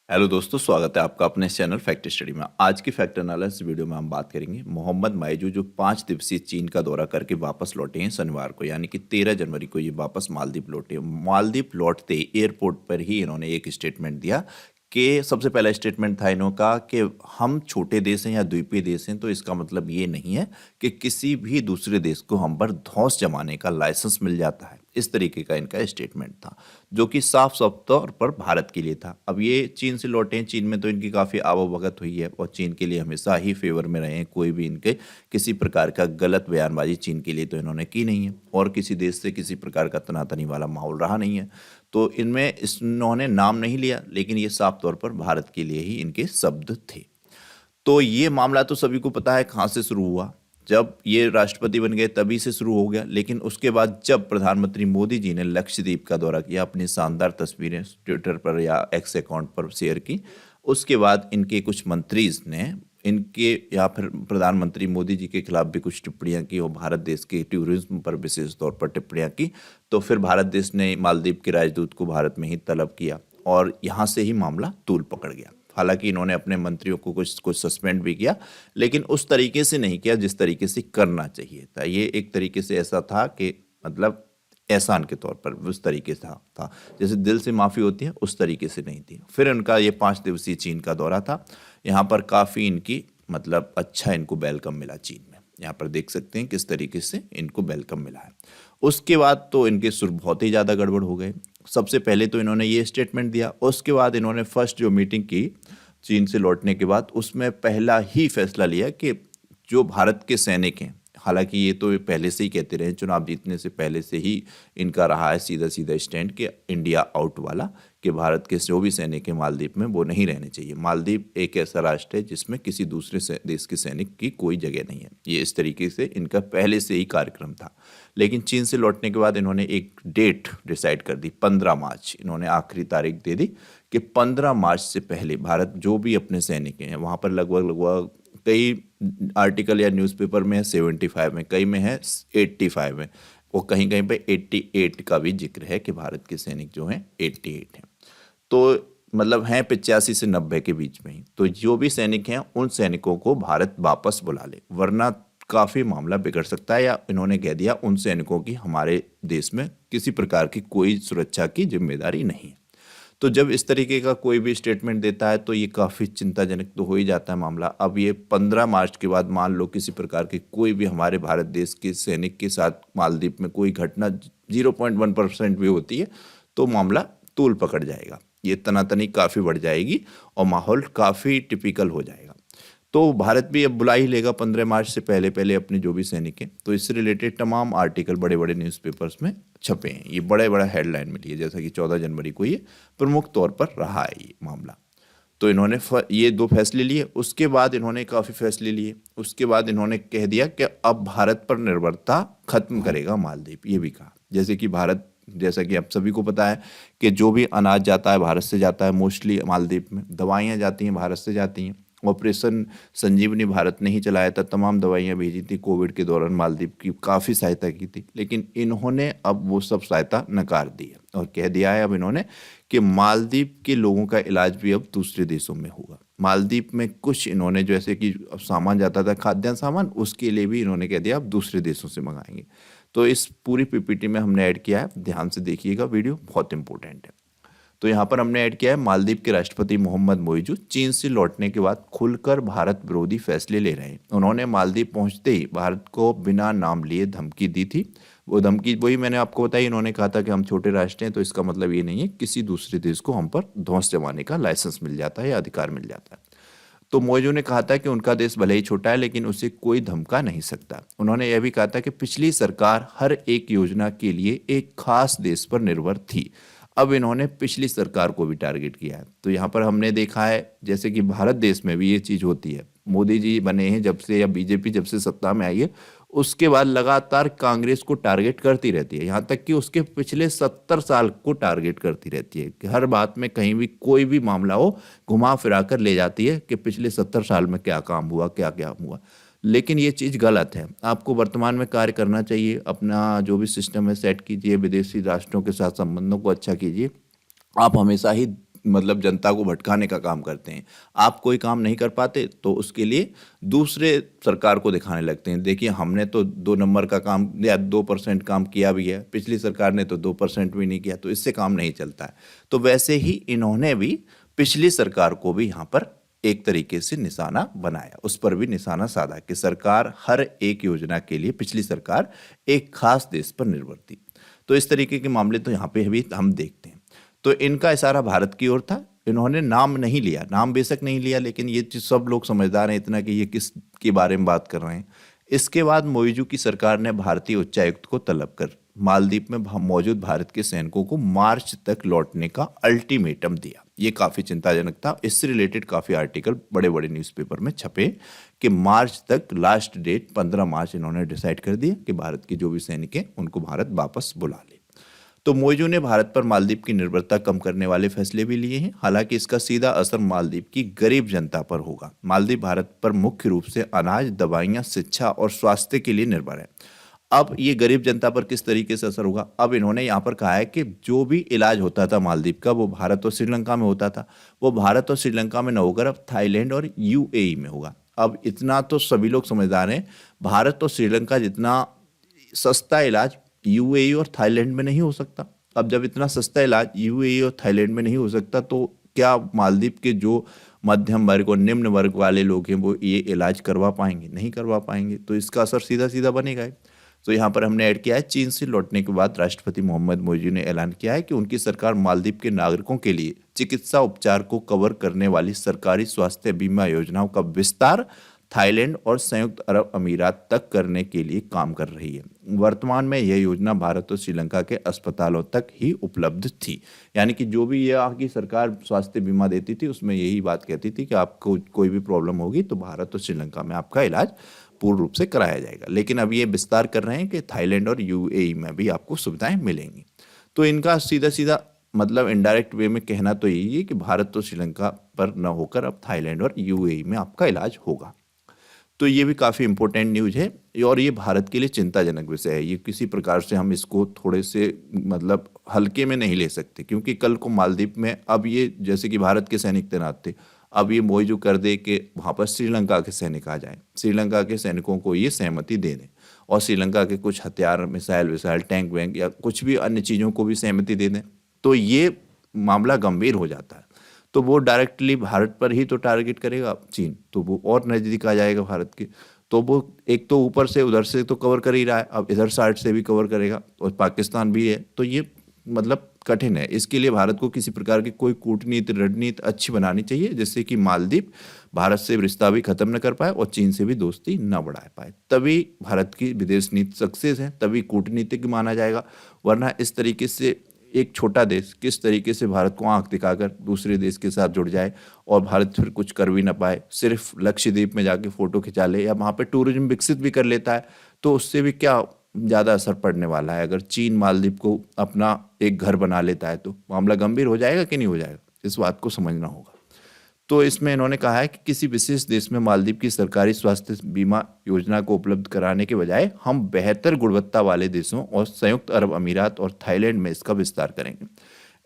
Hello दोस्तों, स्वागत है आपका अपने चैनल फैक्ट स्टडी में। आज की फैक्ट एनालिसिस वीडियो में हम बात करेंगे मोहम्मद माइजू जो 5 दिवसीय चीन का दौरा करके वापस लौटे हैं शनिवार को, यानी कि 13 जनवरी को ये वापस मालदीव लौटे। मालदीव लौटते एयरपोर्ट पर ही इन्होंने एक स्टेटमेंट दिया कि सबसे पहला स्टेटमेंट था इन्हों का कि हम छोटे देश हैं या द्वीपीय देश हैं, तो इसका मतलब ये नहीं है कि किसी भी दूसरे देश को हम पर धौंस जमाने का लाइसेंस मिल जाता है। इस तरीके का इनका स्टेटमेंट था, जो कि साफ साफ तौर पर भारत के लिए था। अब ये चीन से लौटे हैं, चीन में तो इनकी काफ़ी आवभगत हुई है और चीन के लिए हमेशा ही फेवर में रहे हैं। कोई भी इनके किसी प्रकार का गलत बयानबाजी चीन के लिए तो इन्होंने की नहीं है और किसी देश से किसी प्रकार का तनातनी वाला माहौल रहा नहीं है। तो इनमें इन्होंने नाम नहीं लिया, लेकिन ये साफ तौर पर भारत के लिए ही इनके शब्द थे। तो ये मामला तो सभी को पता है कहाँ से शुरू हुआ। जब ये राष्ट्रपति बन गए तभी से शुरू हो गया, लेकिन उसके बाद जब प्रधानमंत्री मोदी जी ने लक्षद्वीप का दौरा किया, अपनी शानदार तस्वीरें ट्विटर पर या एक्स अकाउंट पर शेयर की, उसके बाद इनके कुछ मंत्रीज ने इनके या फिर प्रधानमंत्री मोदी जी के खिलाफ भी कुछ टिप्पणियां की और भारत देश के टूरिज्म पर विशेष तौर पर टिप्पणियां की। तो फिर भारत देश ने मालदीव के राजदूत को भारत में ही तलब किया और यहाँ से ही मामला तूल पकड़ गया। हालांकि इन्होंने अपने मंत्रियों को कुछ सस्पेंड भी किया, लेकिन उस तरीके से नहीं किया जिस तरीके से करना चाहिए था। ये एक तरीके से ऐसा था कि मतलब एहसान के तौर पर उस तरीके से था जैसे दिल से माफ़ी होती है, उस तरीके से नहीं थी। फिर उनका ये 5 दिवसीय चीन का दौरा था। यहाँ पर काफ़ी इनकी मतलब अच्छा इनको वेलकम मिला चीन में। यहाँ पर देख सकते हैं किस तरीके से इनको वेलकम मिला है। उसके बाद तो इनके सुर बहुत ही ज़्यादा गड़बड़ हो गए। सबसे पहले तो इन्होंने ये स्टेटमेंट दिया, उसके बाद इन्होंने फर्स्ट जो मीटिंग की चीन से लौटने के बाद, उसमें पहला ही फैसला लिया कि जो भारत के सैनिक हैं, हालांकि ये तो पहले से ही कहते रहे, चुनाव जीतने से पहले से ही इनका रहा है सीधा सीधा स्टैंड कि इंडिया आउट वाला, कि भारत के जो भी सैनिक हैं मालदीव में वो नहीं रहने चाहिए। मालदीव एक ऐसा राष्ट्र है जिसमें किसी दूसरे देश के सैनिक की कोई जगह नहीं है। ये इस तरीके से इनका पहले से ही कार्यक्रम था। लेकिन चीन से लौटने के बाद इन्होंने एक डेट डिसाइड कर दी, 15 मार्च। इन्होंने आखिरी तारीख दे दी कि 15 मार्च से पहले भारत जो भी अपने सैनिक हैं, वहाँ पर लगभग कई आर्टिकल या न्यूज़पेपर में है 75 में, कई में है 85 में, और कहीं कहीं पे 88 का भी जिक्र है कि भारत के सैनिक जो हैं 88 हैं। तो मतलब हैं 85 से 90 के बीच में ही। तो जो भी सैनिक हैं उन सैनिकों को भारत वापस बुला ले, वरना काफ़ी मामला बिगड़ सकता है। या इन्होंने कह दिया उन सैनिकों की हमारे देश में किसी प्रकार की कोई सुरक्षा की जिम्मेदारी नहीं है। तो जब इस तरीके का कोई भी स्टेटमेंट देता है तो ये काफ़ी चिंताजनक तो हो ही जाता है मामला। अब ये 15 मार्च के बाद मान लो किसी प्रकार की कोई भी हमारे भारत देश के सैनिक के साथ मालदीव में कोई घटना 0.1% भी होती है तो मामला तूल पकड़ जाएगा। ये तनातनी काफ़ी बढ़ जाएगी और माहौल काफ़ी टिपिकल हो जाएगा। तो भारत भी अब बुला ही लेगा 15 मार्च से पहले पहले अपने जो भी सैनिक हैं। तो इससे रिलेटेड तमाम आर्टिकल बड़े बड़े न्यूज़पेपर्स में छपे हैं। ये बड़े बड़ा हेडलाइन मिली है, जैसा कि 14 जनवरी को ये प्रमुख तौर पर रहा है ये मामला। तो इन्होंने ये 2 फैसले लिए। उसके बाद इन्होंने काफ़ी फैसले लिए। उसके बाद इन्होंने कह दिया कि अब भारत पर निर्भरता खत्म करेगा मालदीव। ये भी कहा जैसे कि भारत, जैसा कि आप सभी को पता है कि जो भी अनाज जाता है भारत से जाता है, मोस्टली मालदीव में दवाइयाँ जाती हैं भारत से जाती हैं। ऑपरेशन संजीवनी भारत ने ही चलाया था, तमाम दवाइयाँ भेजी थी कोविड के दौरान, मालदीव की काफ़ी सहायता की थी। लेकिन इन्होंने अब वो सब सहायता नकार दी है और कह दिया है अब इन्होंने कि मालदीव के लोगों का इलाज भी अब दूसरे देशों में होगा। मालदीव में कुछ इन्होंने जैसे कि सामान जाता था खाद्यान्न सामान, उसके लिए भी इन्होंने कह दिया अब दूसरे देशों से मंगाएंगे। तो इस पूरी पीपीटी में हमने ऐड किया है, ध्यान से देखिएगा, वीडियो बहुत इंपॉर्टेंट है। तो यहाँ पर हमने ऐड किया है मालदीव के राष्ट्रपति मोहम्मद मोइजू चीन से लौटने के बाद खुलकर भारत विरोधी फैसले ले रहे हैं। उन्होंने मालदीव पहुंचते ही भारत को बिना नाम लिए धमकी दी थी। वो धमकी वही मैंने आपको बताई। इन्होंने कहा था कि हम छोटे राष्ट्र हैं, तो इसका मतलब ये नहीं है किसी दूसरे देश को हम पर धौंस जमाने का लाइसेंस मिल जाता है या अधिकार मिल जाता है। तो मोइजू ने कहा था कि उनका देश भले ही छोटा है लेकिन उसे कोई धमका नहीं सकता। उन्होंने यह भी कहा था कि पिछली सरकार हर एक योजना के लिए एक खास देश पर निर्भर थी। अब इन्होंने पिछली सरकार को भी टारगेट किया है। तो यहाँ पर हमने देखा है जैसे कि भारत देश में भी ये चीज़ होती है। मोदी जी बने हैं जब से, या बीजेपी जब से सत्ता में आई है, उसके बाद लगातार कांग्रेस को टारगेट करती रहती है। यहाँ तक कि उसके पिछले 70 साल को टारगेट करती रहती है कि हर बात में कहीं भी कोई भी मामला हो घुमा फिरा कर ले जाती है कि पिछले 70 साल में क्या काम हुआ, क्या क्या हुआ। लेकिन ये चीज़ गलत है। आपको वर्तमान में कार्य करना चाहिए, अपना जो भी सिस्टम है सेट कीजिए, विदेशी राष्ट्रों के साथ संबंधों को अच्छा कीजिए। आप हमेशा ही मतलब जनता को भटकाने का काम करते हैं। आप कोई काम नहीं कर पाते तो उसके लिए दूसरे सरकार को दिखाने लगते हैं, देखिए हमने तो 2 नंबर का काम या 2% काम किया भी है, पिछली सरकार ने तो 2% भी नहीं किया, तो इससे काम नहीं चलता है। तो वैसे ही इन्होंने भी पिछली सरकार को भी यहाँ पर एक तरीके से निशाना बनाया, उस पर भी निशाना साधा कि सरकार हर एक योजना के लिए पिछली सरकार एक खास देश पर निर्भर थी। तो इस तरीके के मामले तो यहाँ पे भी हम देखते हैं। तो इनका इशारा भारत की ओर था। इन्होंने नाम नहीं लिया, नाम बेशक नहीं लिया, लेकिन ये चीज सब लोग समझदार हैं इतना कि ये किस के बारे में बात कर रहे हैं। इसके बाद मोइजू की सरकार ने भारतीय उच्चायुक्त को तलब कर मालदीव में मौजूद भारत के सैनिकों को मार्च तक लौटने का अल्टीमेटम दिया। ये काफी चिंताजनक था। इससे रिलेटेड काफी आर्टिकल बड़े बड़े न्यूज़पेपर में छपे कि मार्च तक, लास्ट डेट 15 मार्च इन्होंने डिसाइड कर दिया कि भारत के जो भी सैनिक हैं उनको भारत वापस बुला ले। तो मोइजू ने भारत पर मालदीव की निर्भरता कम करने वाले फैसले भी लिए हैं। हालांकि इसका सीधा असर मालदीव की गरीब जनता पर होगा। मालदीव भारत पर मुख्य रूप से अनाज, दवाइयां, शिक्षा और स्वास्थ्य के लिए निर्भर है। अब ये गरीब जनता पर किस तरीके से असर होगा? अब इन्होंने यहाँ पर कहा है कि जो भी इलाज होता था मालदीव का वो भारत और श्रीलंका में होता था, वो भारत और श्रीलंका में न होकर अब थाईलैंड और यूएई में होगा। अब इतना तो सभी लोग समझदार हैं, भारत और श्रीलंका जितना सस्ता इलाज यूएई और थाईलैंड में नहीं हो सकता। अब जब इतना सस्ता इलाज यूएई और थाईलैंड में नहीं हो सकता तो क्या मालदीव के जो मध्यम वर्ग और निम्न वर्ग वाले लोग हैं वो ये इलाज करवा पाएंगे? नहीं करवा पाएंगे। तो इसका असर सीधा सीधा बनेगा ही। तो यहाँ पर हमने ऐड किया है, चीन से लौटने के बाद राष्ट्रपति मोहम्मद मोइजू ने ऐलान किया है कि उनकी सरकार मालदीव के नागरिकों के लिए चिकित्सा उपचार को कवर करने वाली सरकारी स्वास्थ्य बीमा योजनाओं का विस्तार थाईलैंड और संयुक्त अरब अमीरात तक करने के लिए काम कर रही है। वर्तमान में यह योजना भारत और श्रीलंका के अस्पतालों तक ही उपलब्ध थी। यानी कि जो भी यहाँ की सरकार स्वास्थ्य बीमा देती थी उसमें यही बात कहती थी कि आपको कोई भी प्रॉब्लम होगी तो भारत और श्रीलंका में आपका इलाज पूर्ण रूप से कराया जाएगा। लेकिन अब ये विस्तार कर रहे हैं कि थाईलैंड और यूएई में भी आपको सुविधाएं मिलेंगी। तो इनका सीधा सीधा मतलब इनडायरेक्ट वे में कहना तो यही है कि भारत और श्रीलंका पर न होकर अब थाईलैंड और यूएई में आपका इलाज होगा। तो ये भी काफ़ी इंपॉर्टेंट न्यूज़ है और ये भारत के लिए चिंताजनक विषय है। ये किसी प्रकार से हम इसको थोड़े से मतलब हल्के में नहीं ले सकते, क्योंकि कल को मालदीव में अब ये जैसे कि भारत के सैनिक तैनात थे, अब ये मोइजू कर दे कि वहाँ पर श्रीलंका के सैनिक आ जाएं, श्रीलंका के सैनिकों को ये सहमति दे दें और श्रीलंका के कुछ हथियार, मिसाइल विसाइल, टैंक वैंक या कुछ भी अन्य चीज़ों को भी सहमति दे दें, तो ये मामला गंभीर हो जाता है। तो वो डायरेक्टली भारत पर ही तो टारगेट करेगा चीन, तो वो और नज़दीक आ जाएगा भारत के। तो वो एक तो ऊपर से उधर से तो कवर कर ही रहा है, अब इधर साइड से भी कवर करेगा और पाकिस्तान भी है। तो ये मतलब कठिन है। इसके लिए भारत को किसी प्रकार की कोई कूटनीति, रणनीति अच्छी बनानी चाहिए जिससे कि मालदीव भारत से रिश्ता भी खत्म न कर पाए और चीन से भी दोस्ती न बढ़ा पाए। तभी भारत की विदेश नीति सक्सेस है, तभी कूटनीतिक माना जाएगा। वरना इस तरीके से एक छोटा देश किस तरीके से भारत को आंख दिखाकर दूसरे देश के साथ जुड़ जाए और भारत फिर कुछ कर भी ना पाए, सिर्फ लक्षद्वीप में जाके फोटो खिंचा ले या वहाँ पे टूरिज्म विकसित भी कर लेता है, तो उससे भी क्या ज़्यादा असर पड़ने वाला है? अगर चीन मालदीव को अपना एक घर बना लेता है तो मामला गंभीर हो जाएगा कि नहीं हो जाएगा, इस बात को समझना होगा। तो इसमें इन्होंने कहा है कि किसी विशेष देश में मालदीव की सरकारी स्वास्थ्य बीमा योजना को उपलब्ध कराने के बजाय हम बेहतर गुणवत्ता वाले देशों और संयुक्त अरब अमीरात और थाईलैंड में इसका विस्तार करेंगे।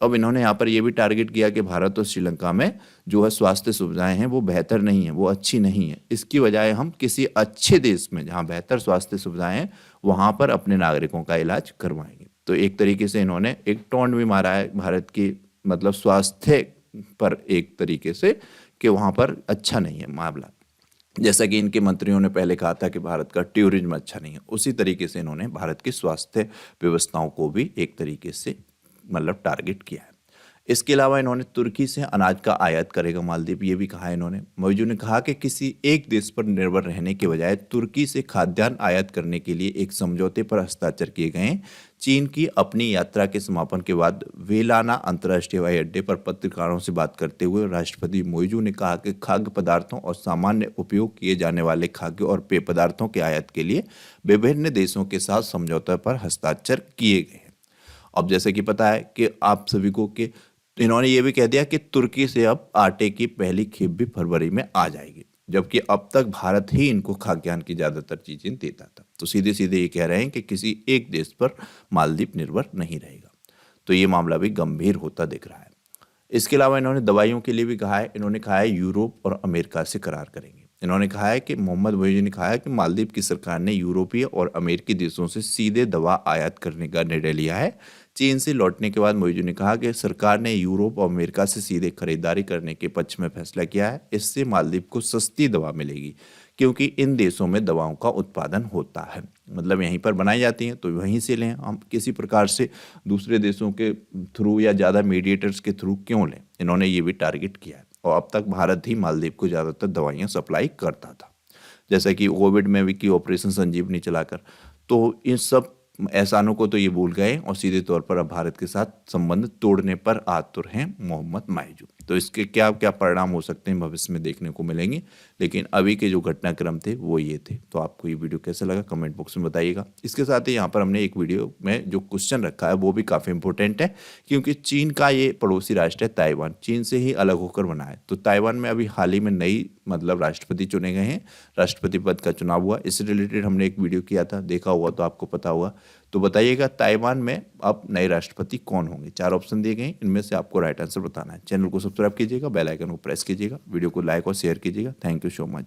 अब इन्होंने यहाँ पर यह भी टारगेट किया कि भारत और श्रीलंका में जो है स्वास्थ्य सुविधाएं हैं वो बेहतर नहीं है, वो अच्छी नहीं है। इसकी बजाय हम किसी अच्छे देश में जहाँ बेहतर स्वास्थ्य सुविधाएं हैं वहाँ पर अपने नागरिकों का इलाज करवाएंगे। तो एक तरीके से इन्होंने एक टोन भी मारा है भारत की मतलब स्वास्थ्य पर एक तरीके से कि वहाँ पर अच्छा नहीं है मामला। जैसा कि इनके मंत्रियों ने पहले कहा था कि भारत का टूरिज्म अच्छा नहीं है, उसी तरीके से इन्होंने भारत की स्वास्थ्य व्यवस्थाओं को भी एक तरीके से मतलब टारगेट किया है। इसके अलावा इन्होंने तुर्की से अनाज का आयात करेगा मालदीव, ये भी कहा है इन्होंने। मोइजू ने कहा कि किसी एक देश पर निर्भर रहने के बजाय तुर्की से खाद्यान्न आयात करने के लिए एक समझौते पर हस्ताक्षर किए गए हैं। चीन की अपनी यात्रा के समापन के बाद वेलाना अंतर्राष्ट्रीय हवाई अड्डे पर पत्रकारों से बात करते हुए राष्ट्रपति मोइजू ने कहा कि खाद्य पदार्थों और सामान्य उपयोग किए जाने वाले खाद्य और पेय पदार्थों के आयात के लिए विभिन्न देशों के साथ समझौते पर हस्ताक्षर किए गए हैं। अब जैसे कि पता है कि आप सभी को कि इन्होंने ये भी कह दिया कि तुर्की से अब आटे की पहली खेप भी फरवरी में आ जाएगी, जबकि अब तक भारत ही इनको खाद्यान्न की ज़्यादातर चीज़ें देता था। तो सीधे सीधे ये कह रहे हैं कि किसी एक देश पर मालदीव निर्भर नहीं रहेगा। तो ये मामला भी गंभीर होता दिख रहा है। इसके अलावा इन्होंने दवाइयों के लिए भी कहा है। इन्होंने कहा है यूरोप और अमेरिका से करार करेंगे। इन्होंने कहा है कि मोहम्मद मोइज़ी ने कहा है कि मालदीव की सरकार ने यूरोपीय और अमेरिकी देशों से सीधे दवा आयात करने का निर्णय लिया है। चीन से लौटने के बाद मोइज़ी ने कहा कि सरकार ने यूरोप और अमेरिका से सीधे खरीदारी करने के पक्ष में फैसला किया है। इससे मालदीव को सस्ती दवा मिलेगी क्योंकि इन देशों में दवाओं का उत्पादन होता है, मतलब यहीं पर बनाई जाती हैं, तो वहीं से लें। हम किसी प्रकार से दूसरे देशों के थ्रू या ज़्यादा मीडिएटर्स के थ्रू क्यों लें। इन्होंने ये भी टारगेट किया है। और अब तक भारत ही मालदीव को ज़्यादातर दवाइयाँ सप्लाई करता था, जैसा कि कोविड में भी की ऑपरेशन संजीवनी चलाकर। तो इन सब एहसानों को तो ये भूल गए और सीधे तौर पर अब भारत के साथ संबंध तोड़ने पर आतुर हैं मोहम्मद माइजू। तो इसके क्या क्या परिणाम हो सकते हैं भविष्य में देखने को मिलेंगे, लेकिन अभी के जो घटनाक्रम थे वो ये थे। तो आपको ये वीडियो कैसा लगा कमेंट बॉक्स में बताइएगा। इसके साथ ही यहाँ पर हमने एक वीडियो में जो क्वेश्चन रखा है वो भी काफ़ी इंपॉर्टेंट है, क्योंकि चीन का ये पड़ोसी राष्ट्र है ताइवान, चीन से ही अलग होकर बना है। तो ताइवान में अभी हाल ही में नई मतलब राष्ट्रपति चुने गए हैं, राष्ट्रपति पद का चुनाव हुआ। इससे रिलेटेड हमने एक वीडियो किया था, देखा हुआ तो आपको पता होगा। तो बताइएगा ताइवान में अब नए राष्ट्रपति कौन होंगे। 4 ऑप्शन दिए गए हैं, इनमें से आपको राइट आंसर बताना है। चैनल को सब्सक्राइब कीजिएगा, बेल आइकन को प्रेस कीजिएगा, वीडियो को लाइक और शेयर कीजिएगा। Thank you so much.